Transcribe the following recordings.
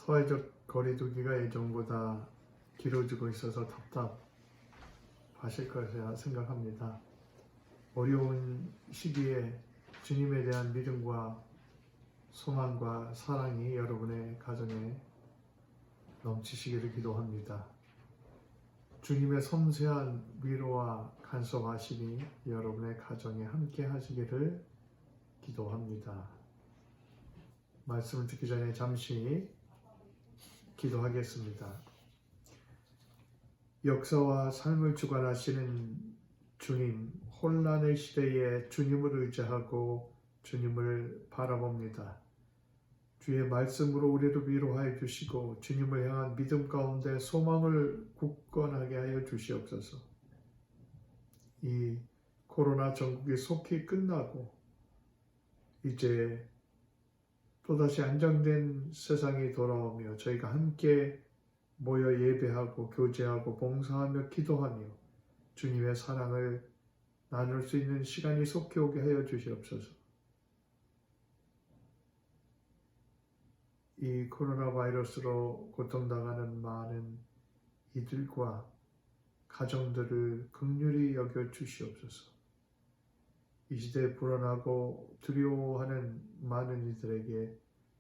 사회적 거리두기가 예전보다 길어지고 있어서 답답하실 것이라 생각합니다. 어려운 시기에 주님에 대한 믿음과 소망과 사랑이 여러분의 가정에 넘치시기를 기도합니다. 주님의 섬세한 위로와 간섭하심이 여러분의 가정에 함께 하시기를 기도합니다. 말씀을 듣기 전에 잠시 기도하겠습니다. 역사와 삶을 주관하시는 주님, 혼란의 시대에 주님을 의지하고 주님을 바라봅니다. 주의 말씀으로 우리를 위로하여 주시고 주님을 향한 믿음 가운데 소망을 굳건하게 하여 주시옵소서. 이 코로나 전국이 속히 끝나고 이제 또다시 안정된 세상이 돌아오며 저희가 함께 모여 예배하고 교제하고 봉사하며 기도하며 주님의 사랑을 나눌 수 있는 시간이 속히 오게 하여 주시옵소서. 이 코로나 바이러스로 고통당하는 많은 이들과 가정들을 긍휼히 여겨 주시옵소서. 이 시대에 불안하고 두려워하는 많은 이들에게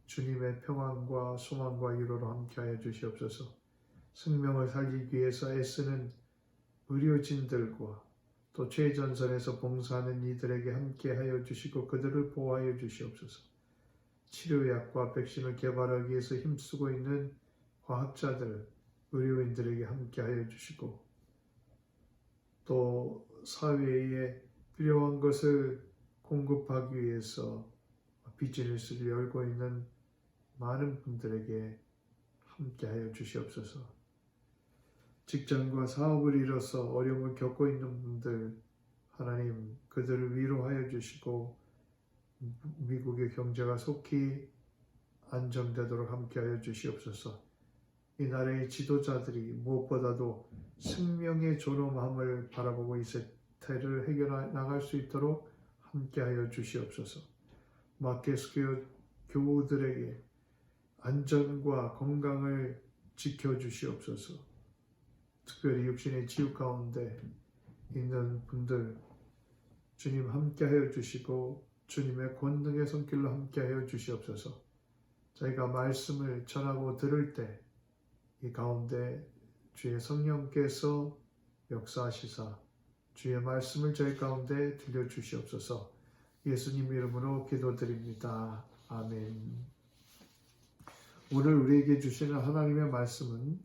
주님의 평안과 소망과 위로로 함께하여 주시옵소서. 생명을 살리기 위해서 애쓰는 의료진들과 또 최전선에서 봉사하는 이들에게 함께하여 주시고 그들을 보호하여 주시옵소서. 치료약과 백신을 개발하기 위해서 힘쓰고 있는 과학자들, 의료인들에게 함께하여 주시고 또 사회에 필요한 것을 공급하기 위해서 비즈니스를 열고 있는 많은 분들에게 함께하여 주시옵소서. 직장과 사업을 잃어서 어려움을 겪고 있는 분들, 하나님 그들을 위로하여 주시고 미국의 경제가 속히 안정되도록 함께하여 주시옵소서. 이 나라의 지도자들이 무엇보다도 생명의 존엄함을 바라보고 이 세태를 해결해 나갈 수 있도록 함께하여 주시옵소서. 마켓 교우들에게 안전과 건강을 지켜주시옵소서. 특별히 육신의 치유 가운데 있는 분들 주님 함께하여 주시고 주님의 권능의 손길로 함께하여 주시옵소서. 저희가 말씀을 전하고 들을 때 이 가운데 주의 성령께서 역사하시사 주의 말씀을 저희 가운데 들려주시옵소서. 예수님 이름으로 기도드립니다. 아멘. 오늘 우리에게 주시는 하나님의 말씀은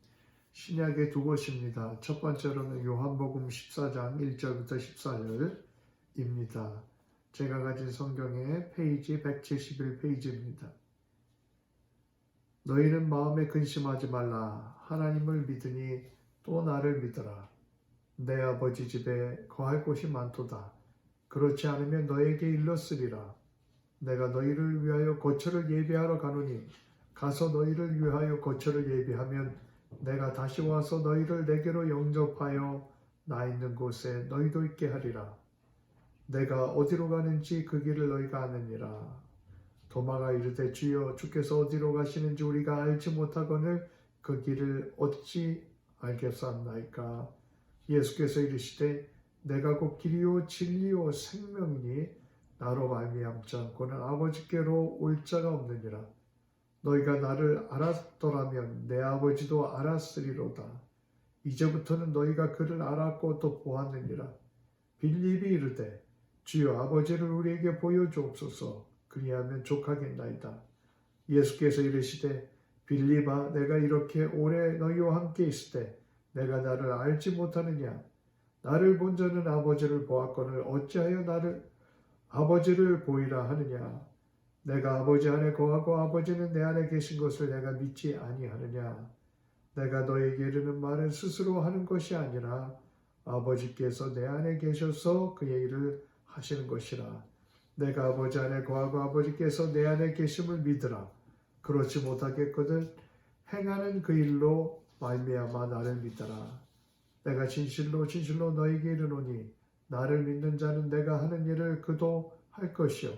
신약의 두 곳입니다. 첫 번째로는 요한복음 14장 1절부터 14절입니다. 제가 가진 성경의 페이지 171페이지입니다. 너희는 마음에 근심하지 말라. 하나님을 믿으니 또 나를 믿어라. 내 아버지 집에 거할 곳이 많도다. 그렇지 않으면 너에게 일렀으리라. 내가 너희를 위하여 거처를 예비하러 가노니 가서 너희를 위하여 거처를 예비하면 내가 다시 와서 너희를 내게로 영접하여 나 있는 곳에 너희도 있게 하리라. 내가 어디로 가는지 그 길을 너희가 아느니라. 도마가 이르되 주여 주께서 어디로 가시는지 우리가 알지 못하거늘 그 길을 어찌 알겠사옵나이까. 예수께서 이르시되 내가 곧 길이요 진리요 생명이니 나로 말미암지 않고는 아버지께로 올 자가 없느니라. 너희가 나를 알았더라면 내 아버지도 알았으리로다. 이제부터는 너희가 그를 알았고 또 보았느니라. 빌립이 이르되 주여 아버지를 우리에게 보여주옵소서. 그리하면 족하겠나이다. 예수께서 이르시되 빌립아 내가 이렇게 오래 너희와 함께 있을 때 내가 나를 알지 못하느냐. 나를 본 자는 아버지를 보았거늘 어찌하여 나를 아버지를 보이라 하느냐. 내가 아버지 안에 거하고 아버지는 내 안에 계신 것을 내가 믿지 아니하느냐. 내가 너에게 이르는 말은 스스로 하는 것이 아니라 아버지께서 내 안에 계셔서 그의 일을 하시는 것이라. 내가 아버지 안에 거하고 아버지께서 내 안에 계심을 믿으라. 그렇지 못하겠거든 행하는 그 일로 말미암아 나를 믿어라. 내가 진실로 진실로 너에게 이르노니 나를 믿는 자는 내가 하는 일을 그도 할 것이요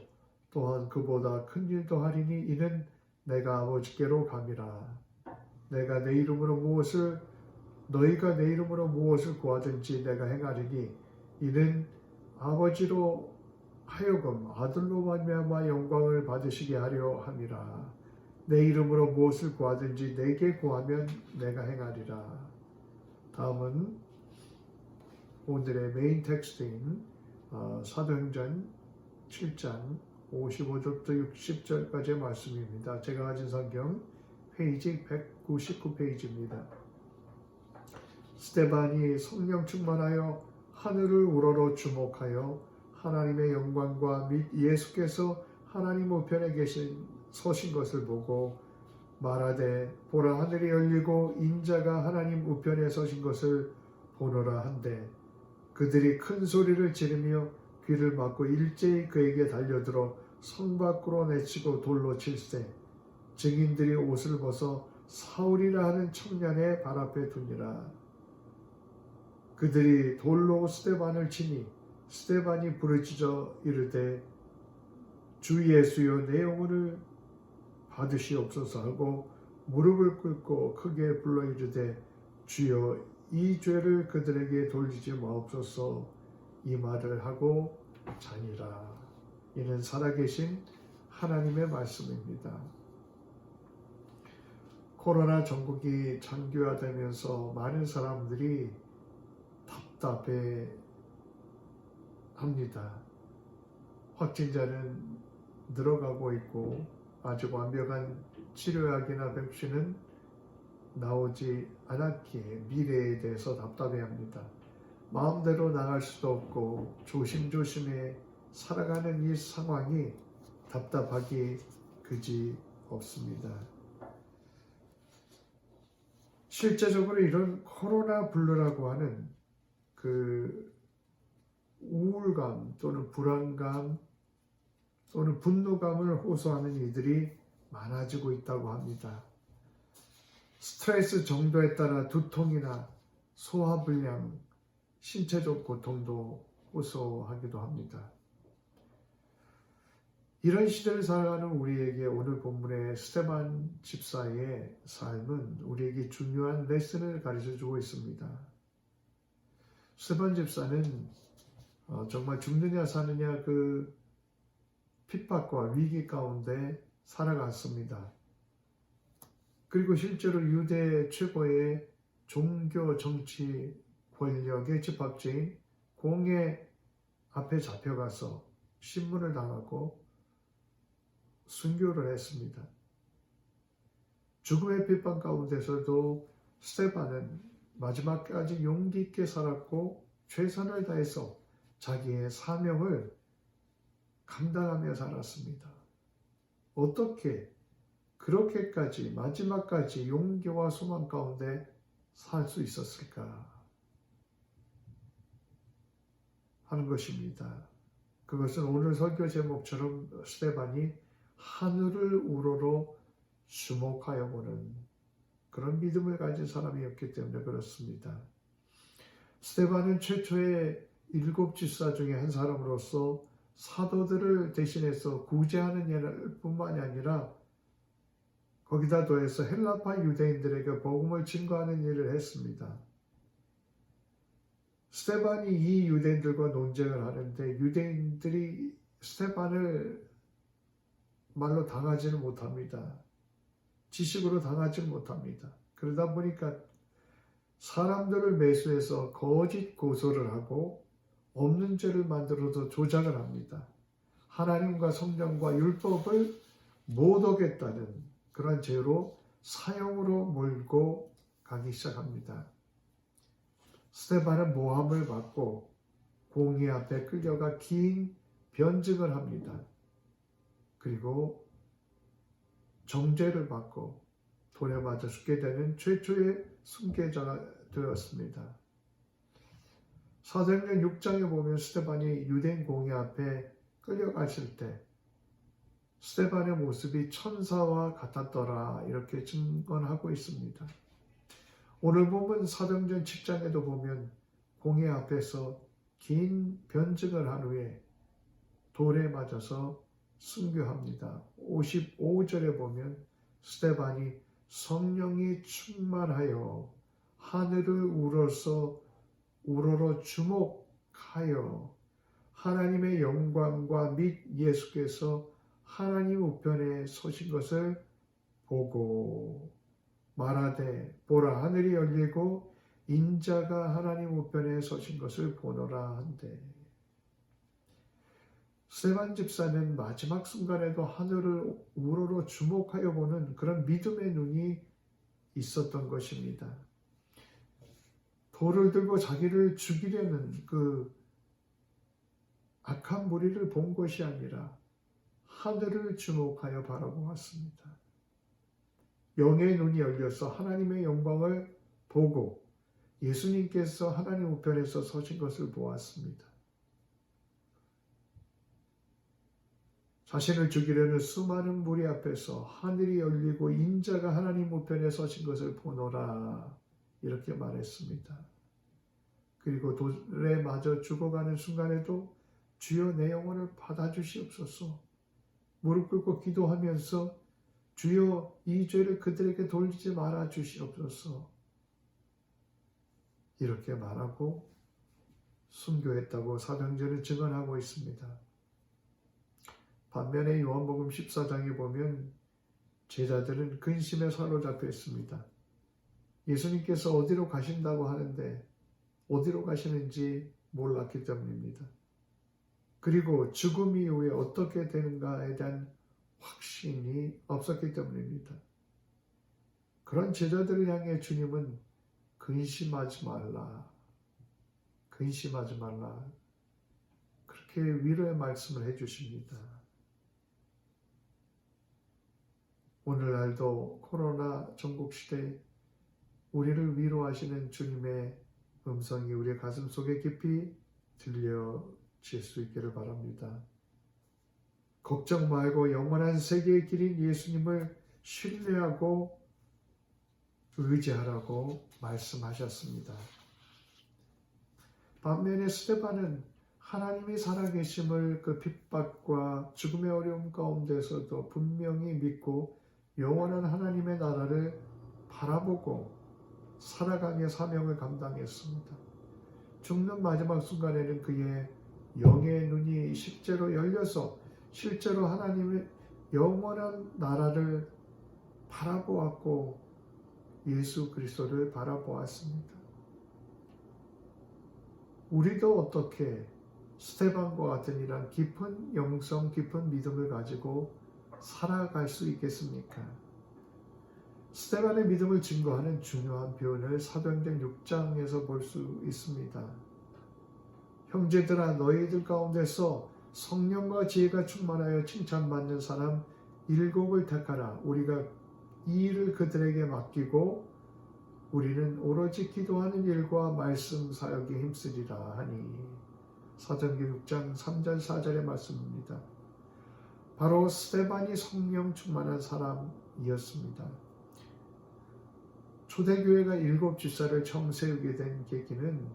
또한 그보다 큰 일도 하리니 이는 내가 아버지께로 감이라. 너희가 내 이름으로 무엇을 구하든지 내가 행하리니 이는 아버지로 하여금 아들로 말미암아 영광을 받으시게 하려 함이라. 내 이름으로 무엇을 구하든지 내게 구하면 내가 행하리라. 다음은 오늘의 메인 텍스트인 사도행전 7장 55절부터 60절까지의 말씀입니다. 제가 가진 성경 페이지 199페이지입니다. 스데반이 성령 충만하여 하늘을 우러러 주목하여 하나님의 영광과 및 예수께서 하나님 우편에 서신 것을 보고 말하되 보라 하늘이 열리고 인자가 하나님 우편에 서신 것을 보노라 한데 그들이 큰 소리를 지르며 귀를 막고 일제히 그에게 달려들어 성 밖으로 내치고 돌로 칠세 증인들이 옷을 벗어 사울이라 하는 청년의 발 앞에 두니라. 그들이 돌로 스데반을 치니 스데반이 부르짖어 이르되 주 예수여 내 영혼을 받으시옵소서 하고 무릎을 꿇고 크게 불러 이르되 주여 이 죄를 그들에게 돌리지 마옵소서 이 말을 하고 자니라. 이는 살아계신 하나님의 말씀입니다. 코로나 전국이 장기화되면서 많은 사람들이 답답해 합니다. 확진자는 늘어가고 있고 아직 완벽한 치료약이나 백신은 나오지 않았기에 미래에 대해서 답답해합니다. 마음대로 나갈 수도 없고 조심조심해 살아가는 이 상황이 답답하기 그지 없습니다. 실제적으로 이런 코로나 블루라고 하는 그 우울감 또는 불안감 또는 분노감을 호소하는 이들이 많아지고 있다고 합니다. 스트레스 정도에 따라 두통이나 소화불량, 신체적 고통도 호소하기도 합니다. 이런 시대를 살아가는 우리에게 오늘 본문의 스데반 집사의 삶은 우리에게 중요한 레슨을 가르쳐주고 있습니다. 스데반 집사는 정말 죽느냐 사느냐 그 핍박과 위기 가운데 살아갔습니다. 그리고 실제로 유대 최고의 종교 정치 권력의 집합체인 공회 앞에 잡혀가서 신문을 당하고 순교를 했습니다. 죽음의 핍박 가운데서도 스데반은 마지막까지 용기 있게 살았고 최선을 다해서 자기의 사명을 감당하며 살았습니다. 어떻게 그렇게까지 마지막까지 용기와 소망 가운데 살 수 있었을까 하는 것입니다. 그것은 오늘 설교 제목처럼 스데반이 하늘을 우러러 주목하여 보는 그런 믿음을 가진 사람이었기 때문에 그렇습니다. 스데반은 최초의 7 집사 중에 한 사람으로서 사도들을 대신해서 구제하는 일 뿐만이 아니라 거기다 더해서 헬라파 유대인들에게 복음을 증거하는 일을 했습니다. 스데반이 이 유대인들과 논쟁을 하는데 유대인들이 스데반을 말로 당하지는 못합니다. 지식으로 당하지 못합니다. 그러다 보니까 사람들을 매수해서 거짓 고소를 하고 없는 죄를 만들어서 조작을 합니다. 하나님과 성령과 율법을 못 어겼다는 그런 죄로 사형으로 몰고 가기 시작합니다. 스데반은 모함을 받고 공의 앞에 끌려가 긴 변증을 합니다. 그리고 정죄를 받고 돌에 맞아 죽게 되는 최초의 순교자가 되었습니다. 사도행전 6장에 보면 스데반이 유대인 공회 앞에 끌려가실 때 스데반의 모습이 천사와 같았더라 이렇게 증언하고 있습니다. 오늘 보면 사도행전 7장에도 보면 공회 앞에서 긴 변증을 한 후에 돌에 맞아서 순교합니다. 55절에 보면 스데반이 성령이 충만하여 하늘을 우러러 주목하여 하나님의 영광과 및 예수께서 하나님 우편에 서신 것을 보고 말하되 보라 하늘이 열리고 인자가 하나님 우편에 서신 것을 보노라 한대. 스데반 집사는 마지막 순간에도 하늘을 우러러 주목하여 보는 그런 믿음의 눈이 있었던 것입니다. 돌을 들고 자기를 죽이려는 그 악한 무리를 본 것이 아니라 하늘을 주목하여 바라보았습니다. 영의 눈이 열려서 하나님의 영광을 보고 예수님께서 하나님 우편에서 서신 것을 보았습니다. 자신을 죽이려는 수많은 무리 앞에서 하늘이 열리고 인자가 하나님 우편에 서신 것을 보노라 이렇게 말했습니다. 그리고 돌에 맞아 죽어가는 순간에도 주여 내 영혼을 받아주시옵소서 무릎 꿇고 기도하면서 주여 이 죄를 그들에게 돌리지 말아 주시옵소서 이렇게 말하고 순교했다고 사도행전은 증언하고 있습니다. 반면에 요한복음 14장에 보면 제자들은 근심에 사로잡혀 있습니다. 예수님께서 어디로 가신다고 하는데 어디로 가시는지 몰랐기 때문입니다. 그리고 죽음 이후에 어떻게 되는가에 대한 확신이 없었기 때문입니다. 그런 제자들을 향해 주님은 근심하지 말라. 근심하지 말라. 그렇게 위로의 말씀을 해주십니다. 오늘날도 코로나 전국시대에 우리를 위로하시는 주님의 음성이 우리의 가슴 속에 깊이 들려질 수 있기를 바랍니다. 걱정 말고 영원한 세계의 길인 예수님을 신뢰하고 의지하라고 말씀하셨습니다. 반면에 스데반은 하나님이 살아계심을 그 핍박과 죽음의 어려움 가운데서도 분명히 믿고 영원한 하나님의 나라를 바라보고 살아가며 사명을 감당했습니다. 죽는 마지막 순간에는 그의 영의 눈이 실제로 열려서 실제로 하나님의 영원한 나라를 바라보았고 예수 그리스도를 바라보았습니다. 우리도 어떻게 스데반과 같은 이런 깊은 영성, 깊은 믿음을 가지고 살아갈 수 있겠습니까? 스데반의 믿음을 증거하는 중요한 표현을 사도행전 6장에서 볼 수 있습니다. 형제들아 너희들 가운데서 성령과 지혜가 충만하여 칭찬받는 사람 7을 택하라. 우리가 이 일을 그들에게 맡기고 우리는 오로지 기도하는 일과 말씀 사역에 힘쓰리라 하니 사도행전 6장 3절 4절의 말씀입니다. 바로 스데반이 성령 충만한 사람이었습니다. 초대교회가 7 집사를 처음 세우게 된 계기는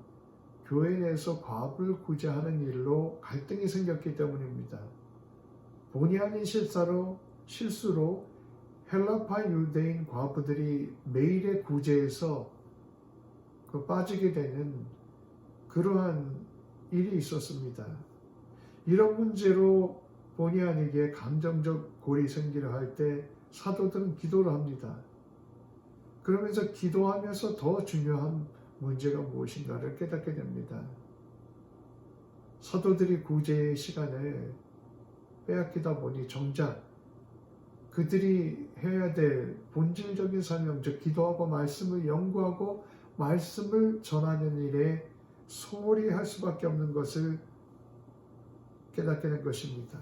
교회 내에서 과부를 구제하는 일로 갈등이 생겼기 때문입니다. 본의 아닌 실수로 헬라파 유대인 과부들이 매일의 구제에서 빠지게 되는 그러한 일이 있었습니다. 이런 문제로 본의 아니게 감정적 골이 생기려 할 때 사도들은 기도를 합니다. 그러면서 기도하면서 더 중요한 문제가 무엇인가를 깨닫게 됩니다. 사도들이 구제의 시간을 빼앗기다 보니 정작 그들이 해야 될 본질적인 사명, 즉 기도하고 말씀을 연구하고 말씀을 전하는 일에 소홀히 할 수밖에 없는 것을 깨닫게 된 것입니다.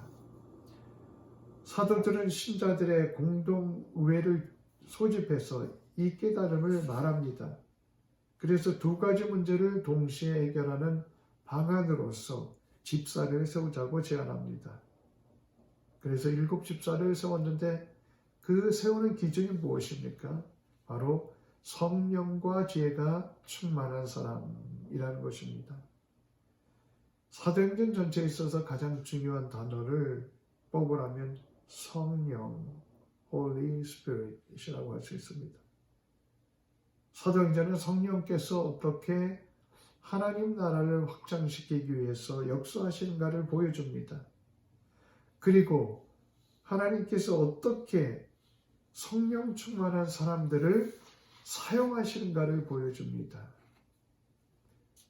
사도들은 신자들의 공동의회를 소집해서 이 깨달음을 말합니다. 그래서 2가지 문제를 동시에 해결하는 방안으로서 집사를 세우자고 제안합니다. 그래서 7 집사를 세웠는데 그 세우는 기준이 무엇입니까? 바로 성령과 지혜가 충만한 사람이라는 것입니다. 사도행전 전체에 있어서 가장 중요한 단어를 뽑으라면 성령 Holy Spirit이라고 할 수 있습니다. 사도행전은 성령께서 어떻게 하나님 나라를 확장시키기 위해서 역사하시는가를 보여줍니다. 그리고 하나님께서 어떻게 성령 충만한 사람들을 사용하시는가를 보여줍니다.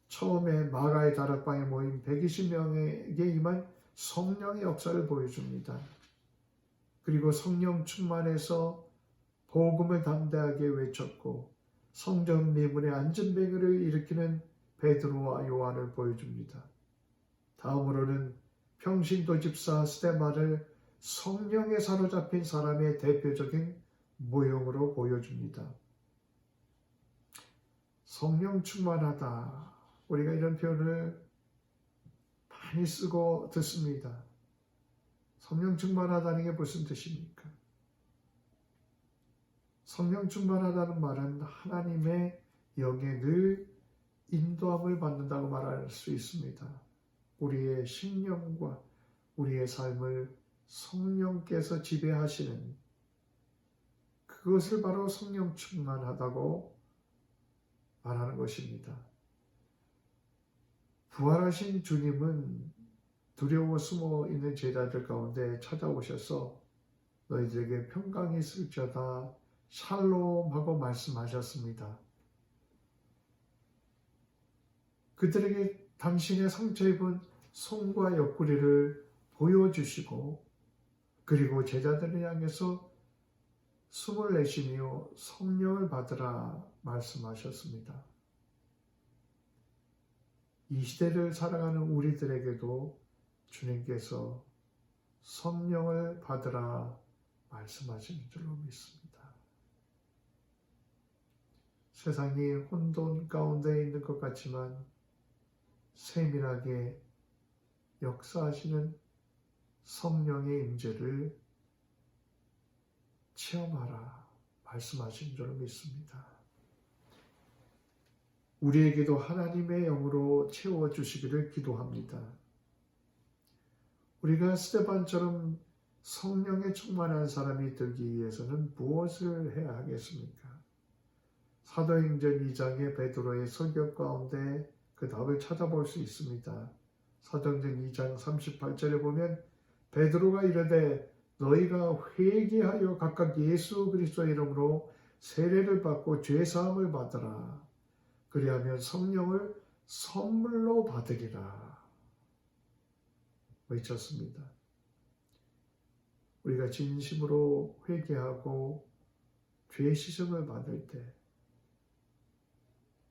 처음에 마가의 다락방에 모인 120명에게 임한 성령의 역사를 보여줍니다. 그리고 성령 충만해서 복음을 담대하게 외쳤고 성전 미문의 안전뱅이를 일으키는 베드로와 요한을 보여줍니다. 다음으로는 평신도 집사 스데반을 성령에 사로잡힌 사람의 대표적인 모형으로 보여줍니다. 성령 충만하다. 우리가 이런 표현을 많이 쓰고 듣습니다. 성령 충만하다는 게 무슨 뜻입니까? 성령 충만하다는 말은 하나님의 영에 늘 인도함을 받는다고 말할 수 있습니다. 우리의 신념과 우리의 삶을 성령께서 지배하시는 그것을 바로 성령 충만하다고 말하는 것입니다. 부활하신 주님은 두려워 숨어 있는 제자들 가운데 찾아오셔서 너희들에게 평강이 있을지어다 샬롬하고 말씀하셨습니다. 그들에게 당신의 상처 입은 손과 옆구리를 보여주시고 그리고 제자들을 향해서 숨을 내쉬며 성령을 받으라 말씀하셨습니다. 이 시대를 살아가는 우리들에게도 주님께서 성령을 받으라 말씀하시는 줄로 믿습니다. 세상이 혼돈 가운데 있는 것 같지만 세밀하게 역사하시는 성령의 임재를 체험하라 말씀하신 줄로 믿습니다. 우리에게도 하나님의 영으로 채워주시기를 기도합니다. 우리가 스데반처럼 성령에 충만한 사람이 되기 위해서는 무엇을 해야 하겠습니까? 사도행전 2장의 베드로의 설교 가운데 그 답을 찾아볼 수 있습니다. 사도행전 2장 38절에 보면 베드로가 이르되 너희가 회개하여 각각 예수 그리스도의 이름으로 세례를 받고 죄사함을 받으라. 그리하면 성령을 선물로 받으리라. 외쳤습니다. 우리가 진심으로 회개하고 죄 씻음을 받을 때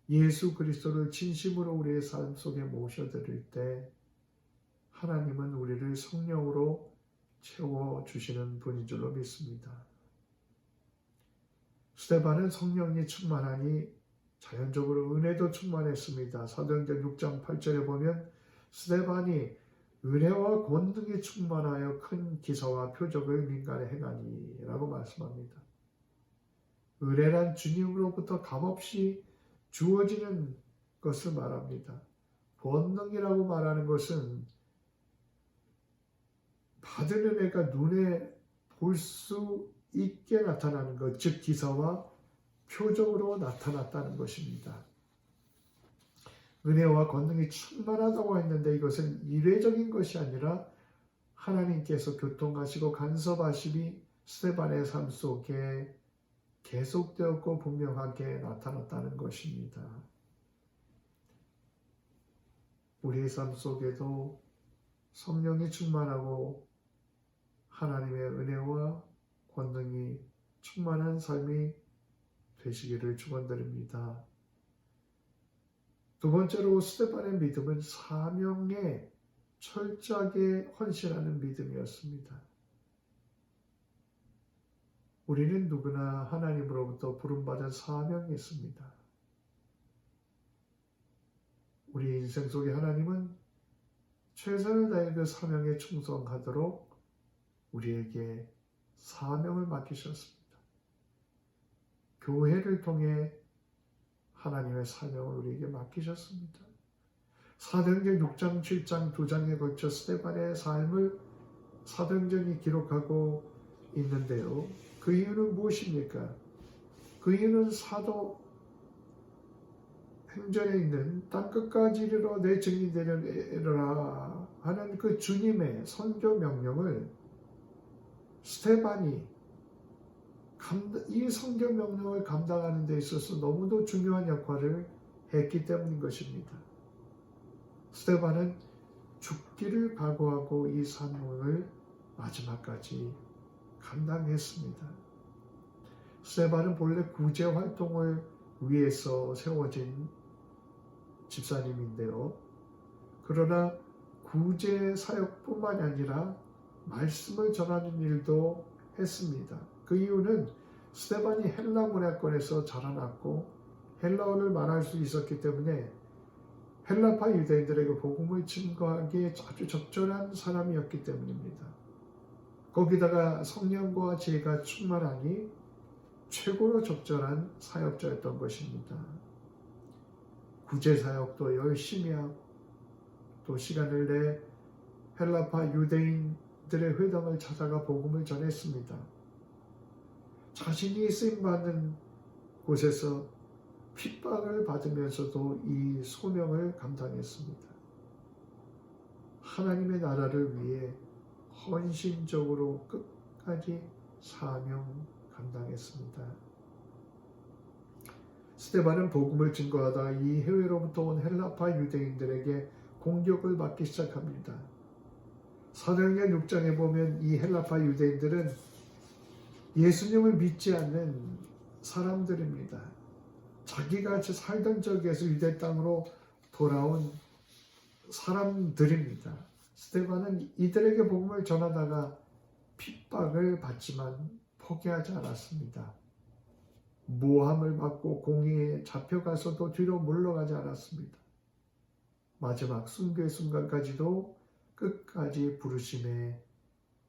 예수 그리스도를 진심으로 우리의 삶 속에 모셔드릴 때 하나님은 우리를 성령으로 채워주시는 분인 줄로 믿습니다. 스데반은 성령이 충만하니 자연적으로 은혜도 충만했습니다. 사도행전 6장 8절에 보면 스데반이 은혜와 권능이 충만하여 큰 기사와 표적을 민간에 행하니 라고 말씀합니다. 은혜란 주님으로부터 값없이 주어지는 것을 말합니다. 권능이라고 말하는 것은 받은 은혜가 눈에 볼 수 있게 나타나는 것, 즉 기사와 표적으로 나타났다는 것입니다. 은혜와 권능이 충만하다고 했는데 이것은 이례적인 것이 아니라 하나님께서 교통하시고 간섭하심이 스데반의 삶 속에 계속되었고 분명하게 나타났다는 것입니다. 우리의 삶 속에도 성령이 충만하고 하나님의 은혜와 권능이 충만한 삶이 되시기를 축원드립니다. 두 번째로 스데반의 믿음은 사명에 철저하게 헌신하는 믿음이었습니다. 우리는 누구나 하나님으로부터 부름받은 사명이 있습니다. 우리 인생 속에 하나님은 최선을 다해 그 사명에 충성하도록 우리에게 사명을 맡기셨습니다. 교회를 통해 하나님의 사명을 우리에게 맡기셨습니다. 사도행전 6장, 7장, 2장에 걸쳐 스데반의 삶을 사도행전이 기록하고 있는데요. 그 이유는 무엇입니까? 그 이유는 사도 행전에 있는 땅끝까지 이르러 내 증인되리라 하는 그 주님의 선교 명령을 스데반이 이 선교 명령을 감당하는 데 있어서 너무도 중요한 역할을 했기 때문인 것입니다. 스데반은 죽기를 각오하고 이 사명을 마지막까지 감당했습니다. 스데반은 본래 구제 활동을 위해서 세워진 집사님인데요. 그러나 구제 사역뿐만이 아니라 말씀을 전하는 일도 했습니다. 그 이유는 스데반이 헬라 문화권에서 자라났고 헬라어를 말할 수 있었기 때문에 헬라파 유대인들에게 복음을 증거하기에 아주 적절한 사람이었기 때문입니다. 거기다가 성령과 지혜가 충만하니 최고로 적절한 사역자였던 것입니다. 구제 사역도 열심히 하고 또 시간을 내 헬라파 유대인들의 회당을 찾아가 복음을 전했습니다. 자신이 쓰임받는 곳에서 핍박을 받으면서도 이 소명을 감당했습니다. 하나님의 나라를 위해 헌신적으로 끝까지 사명 감당했습니다. 스데반은 복음을 증거하다 이 해외로부터 온 헬라파 유대인들에게 공격을 받기 시작합니다. 사도행전 6장에 보면 이 헬라파 유대인들은 예수님을 믿지 않는 사람들입니다. 자기가 살던 지역에서 유대 땅으로 돌아온 사람들입니다. 스데반은 이들에게 복음을 전하다가 핍박을 받지만 포기하지 않았습니다. 모함을 받고 공의에 잡혀가서도 뒤로 물러가지 않았습니다. 마지막 순교의 순간까지도 끝까지 부르심에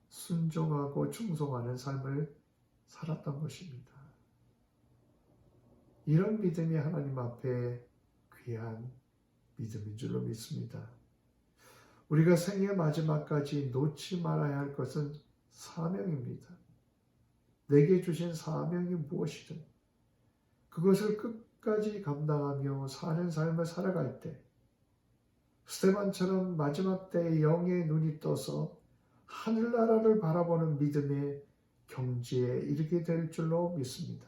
순종하고 충성하는 삶을 살았던 것입니다. 이런 믿음이 하나님 앞에 귀한 믿음인 줄로 믿습니다. 우리가 생의 마지막까지 놓지 말아야 할 것은 사명입니다. 내게 주신 사명이 무엇이든 그것을 끝까지 감당하며 사는 삶을 살아갈 때 스데반처럼 마지막 때에 영의 눈이 떠서 하늘나라를 바라보는 믿음의 경지에 이르게 될 줄로 믿습니다.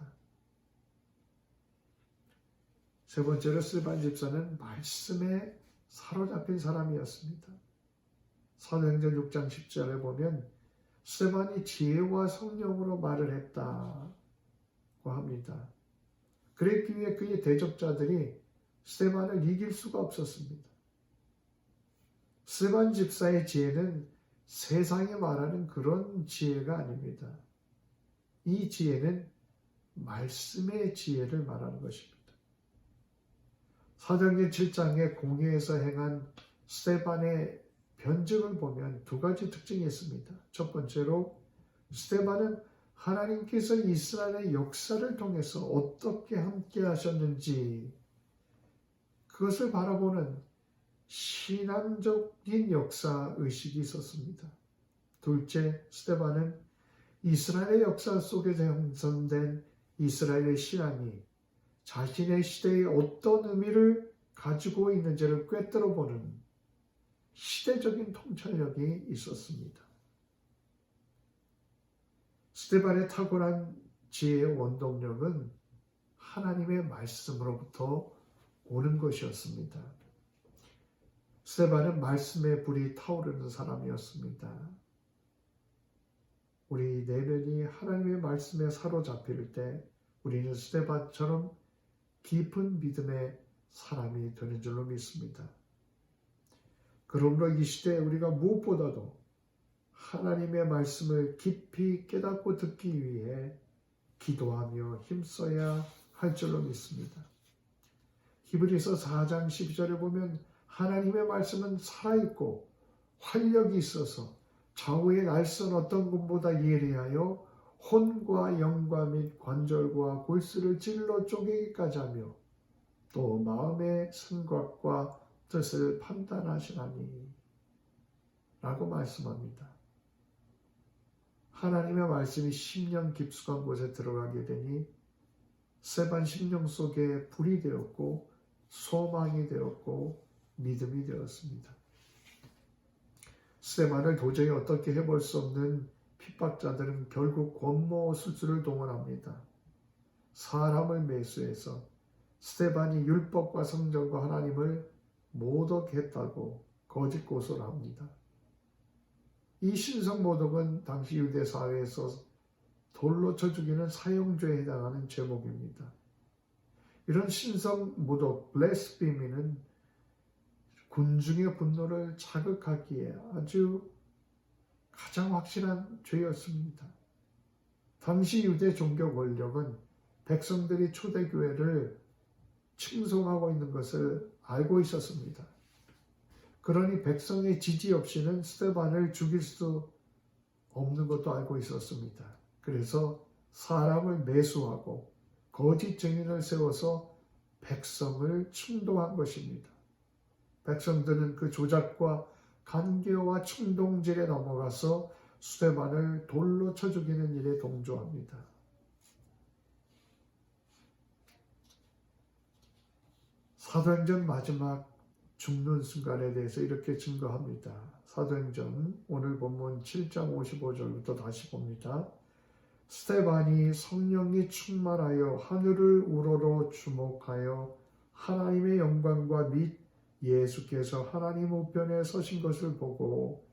세 번째로 스데반 집사는 말씀에 사로잡힌 사람이었습니다. 사도행전 6장 10절에 보면 스데반이 지혜와 성령으로 말을 했다고 합니다. 그랬기 위해 그의 대적자들이 스데반을 이길 수가 없었습니다. 스데반 집사의 지혜는 세상이 말하는 그런 지혜가 아닙니다. 이 지혜는 말씀의 지혜를 말하는 것입니다. 사도행전 7장의 공회에서 행한 스데반의 변증을 보면 두 가지 특징이 있습니다. 첫 번째로 스데반은 하나님께서 이스라엘의 역사를 통해서 어떻게 함께 하셨는지 그것을 바라보는 신앙적인 역사의식이 있었습니다. 둘째, 스데반은 이스라엘의 역사 속에서 형성된 이스라엘의 신앙이 자신의 시대에 어떤 의미를 가지고 있는지를 꿰뚫어 보는 시대적인 통찰력이 있었습니다. 스데반의 탁월한 지혜의 원동력은 하나님의 말씀으로부터 오는 것이었습니다. 스데반은 말씀의 불이 타오르는 사람이었습니다. 우리 내면이 하나님의 말씀에 사로잡힐 때 우리는 스데반처럼 깊은 믿음의 사람이 되는 줄로 믿습니다. 그러므로 이 시대에 우리가 무엇보다도 하나님의 말씀을 깊이 깨닫고 듣기 위해 기도하며 힘써야 할 줄로 믿습니다. 히브리서 4장 12절에 보면 하나님의 말씀은 살아있고 활력이 있어서 좌우의 날선 어떤 군보다 예리하여 혼과 영과 및 관절과 골수를 찔러 쪼개기까지 하며 또 마음의 생각과 뜻을 판단하시나니 라고 말씀합니다. 하나님의 말씀이 심령 깊숙한 곳에 들어가게 되니 스데반 심령 속에 불이 되었고 소망이 되었고 믿음이 되었습니다. 스데반을 도저히 어떻게 해볼 수 없는 핍박자들은 결국 권모 수술을 동원합니다. 사람을 매수해서 스데반이 율법과 성전과 하나님을 모독했다고 거짓 고소를 합니다. 이 신성 모독은 당시 유대 사회에서 돌로 쳐 죽이는 사형죄에 해당하는 제목입니다. 이런 신성 모독, 블레스피미는 군중의 분노를 자극하기에 아주 가장 확실한 죄였습니다. 당시 유대 종교 권력은 백성들이 초대교회를 칭송하고 있는 것을 알고 있었습니다. 그러니 백성의 지지 없이는 스데반을 죽일 수 없는 것도 알고 있었습니다. 그래서 사람을 매수하고 거짓 증인을 세워서 백성을 충동한 것입니다. 백성들은 그 조작과 간계와 충동질에 넘어가서 스데반을 돌로 쳐 죽이는 일에 동조합니다. 사도행전 마지막 죽는 순간에 대해서 이렇게 증거합니다. 사도행전 오늘 본문 7장 55절부터 다시 봅니다. 스데반이 성령이 충만하여 하늘을 우러러 주목하여 하나님의 영광과 및 예수께서 하나님 우편에 서신 것을 보고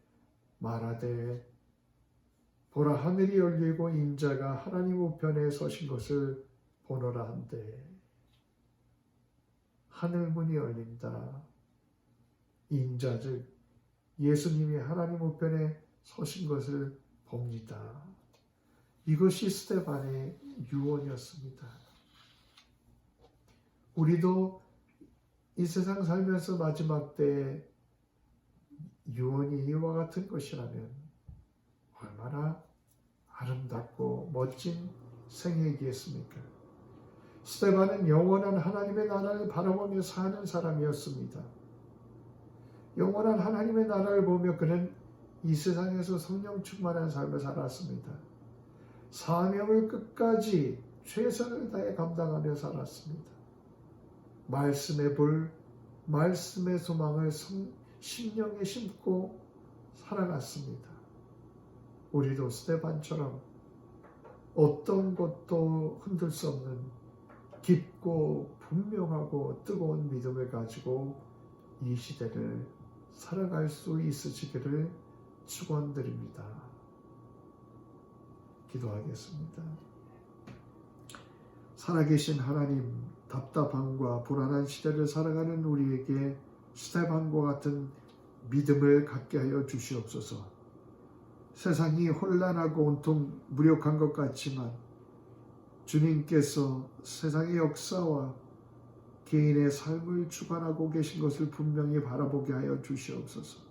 말하되 보라 하늘이 열리고 인자가 하나님 우편에 서신 것을 보노라 한데 하늘문이 열린다. 인자 즉 예수님이 하나님 우편에 서신 것을 봅니다. 이것이 스데반의 유언이었습니다. 우리도 이 세상 살면서 마지막 때 유언이 이와 같은 것이라면 얼마나 아름답고 멋진 생애이겠습니까? 스데반은 영원한 하나님의 나라를 바라보며 사는 사람이었습니다. 영원한 하나님의 나라를 보며 그는 이 세상에서 성령 충만한 삶을 살았습니다. 사명을 끝까지 최선을 다해 감당하며 살았습니다. 말씀의 불, 말씀의 소망을 심령에 심고 살아갔습니다. 우리도 스데반처럼 어떤 것도 흔들 수 없는 깊고 분명하고 뜨거운 믿음을 가지고 이 시대를 살아갈 수 있으시기를 축원드립니다. 기도하겠습니다. 살아계신 하나님, 답답함과 불안한 시대를 살아가는 우리에게 스데반과 같은 믿음을 갖게 하여 주시옵소서. 세상이 혼란하고 온통 무력한 것 같지만 주님께서 세상의 역사와 개인의 삶을 주관하고 계신 것을 분명히 바라보게 하여 주시옵소서.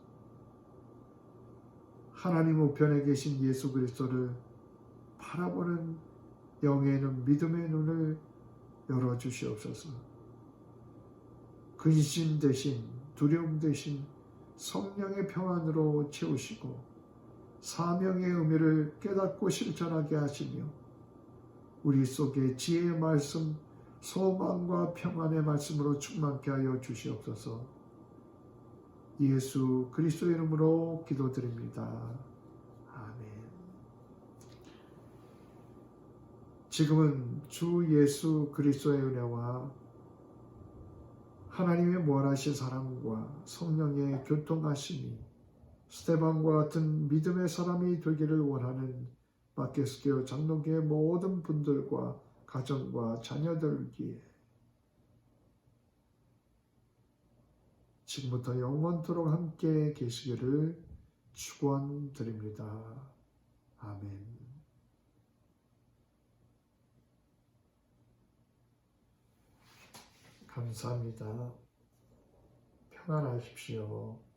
하나님 우편에 계신 예수 그리스도를 바라보는 영에는 믿음의 눈을 열어주시옵소서. 근심 대신 두려움 대신 성령의 평안으로 채우시고 사명의 의미를 깨닫고 실천하게 하시며 우리 속에 지혜의 말씀, 소망과 평안의 말씀으로 충만케 하여 주시옵소서. 예수 그리스도 이름으로 기도드립니다. 아멘. 지금은 주 예수 그리스도의 은혜와 하나님의 무한하신 사랑과 성령의 교통하심이 스데반과 같은 믿음의 사람이 되기를 원하는 마켓스교회 장로교회 모든 분들과 가정과 자녀들기에 지금부터 영원토록 함께 계시기를 축원드립니다. 아멘. 감사합니다. 평안하십시오.